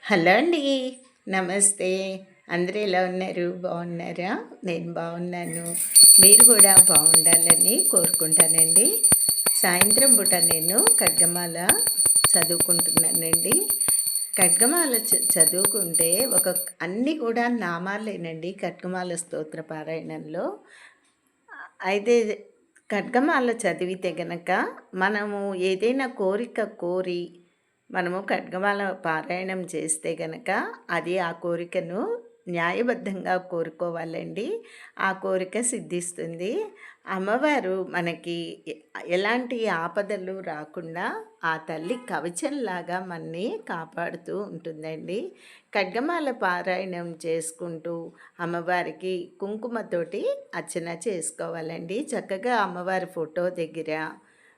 Hello అండి. నమస్తే. అందరూ ఎలా ఉన్నారు? బాగున్నారా? నేను బాగున్నాను. మీరు కూడా బాగుండాలని కోరుకుంటానండి. సాయంత్రం పూట నేను ఖడ్గమాల చదువుకుంటున్నానండి. ఖడ్గమాల చదువుకుంటే అన్నీ కూడా నామాలేనండి ఖడ్గమాల స్తోత్ర పారాయణంలో. అయితే ఖడ్గమాల చదివితే గనక మనము ఏదైనా కోరిక కోరి మనము ఖడ్గమాల పారాయణం చేస్తే గనక అది ఆ కోరికను న్యాయబద్ధంగా కోరుకోవాలండి. ఆ కోరిక సిద్ధిస్తుంది. అమ్మవారు మనకి ఎలాంటి ఆపదలు రాకుండా ఆ తల్లి కవచంలాగా మనని కాపాడుతూ ఉంటుందండి. ఖడ్గమాల పారాయణం చేసుకుంటూ అమ్మవారికి కుంకుమతోటి అర్చన చేసుకోవాలండి. చక్కగా అమ్మవారి ఫోటో దగ్గర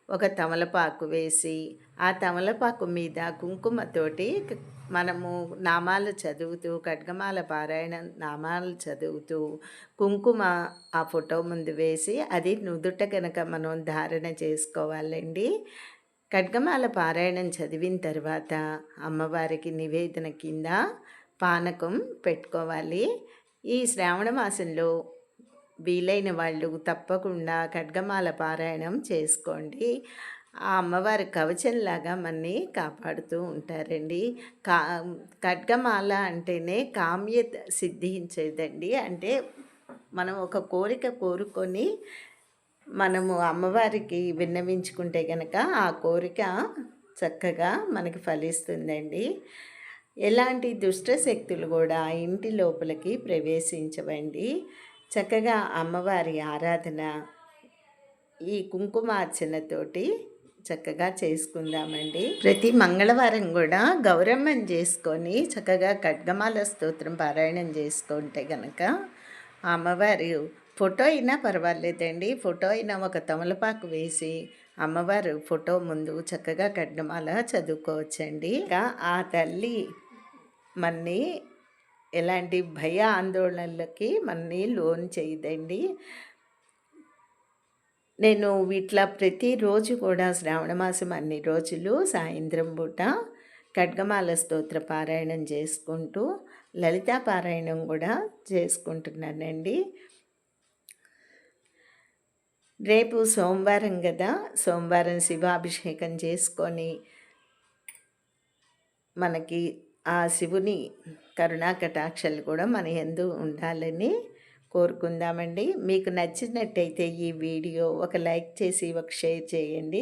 ఒక తమలపాకు వేసి ఆ తమలపాకు మీద కుంకుమతోటి మనము నామాలు చదువుతూ ఖడ్గమాల పారాయణం నామాలు చదువుతూ కుంకుమ ఆ ఫోటో ముందు వేసి అది నుదుట కనుక మనం ధారణ చేసుకోవాలండి. ఖడ్గమాల పారాయణం చదివిన తర్వాత అమ్మవారికి నివేదన కింద పానకం పెట్టుకోవాలి. ఈ శ్రావణ మాసంలో వీలైన వాళ్ళు తప్పకుండా ఖడ్గమాల పారాయణం చేసుకోండి. ఆ అమ్మవారి కవచంలాగా మనని కాపాడుతూ ఉంటారండి. కా ఖడ్గమాల అంటేనే కామ్యత సిద్ధించేదండి. అంటే మనం ఒక కోరిక కోరుకొని మనము అమ్మవారికి విన్నవించుకుంటే గనక ఆ కోరిక చక్కగా మనకి ఫలిస్తుందండి. ఎలాంటి దుష్ట శక్తులు కూడా ఇంటి లోపలికి ప్రవేశించవండి. చక్కగా అమ్మవారి ఆరాధన ఈ కుంకుమార్చనతోటి చక్కగా చేసుకుందామండి. ప్రతి మంగళవారం కూడా గౌరమ్మని చేసుకొని చక్కగా ఖడ్గమాల స్తోత్రం పారాయణం చేసుకుంటే గనక అమ్మవారి ఫోటో అయినా పర్వాలేదండి. ఫోటో అయినా ఒక తమలపాకు వేసి అమ్మవారు ఫోటో ముందు చక్కగా ఖడ్గమాల చదువుకోవచ్చండి. ఇంకా ఆ తల్లి మన్ని ఎలాంటి భయ ఆందోళనలకి మనని లోన్ చేయదండి. నేను వీటిలో ప్రతిరోజు కూడా శ్రావణ మాసం అన్ని రోజులు సాయంత్రం పూట ఖడ్గమాల స్తోత్ర పారాయణం చేసుకుంటూ లలితా పారాయణం కూడా చేసుకుంటున్నానండి. రేపు సోమవారం కదా, సోమవారం శివాభిషేకం చేసుకొని మనకి ఆ శివుని కరుణా కటాక్షాలు కూడా మన యందు ఉండాలని కోరుకుందామండి. మీకు నచ్చినట్టయితే ఈ వీడియో ఒక లైక్ చేసి ఒక షేర్ చేయండి.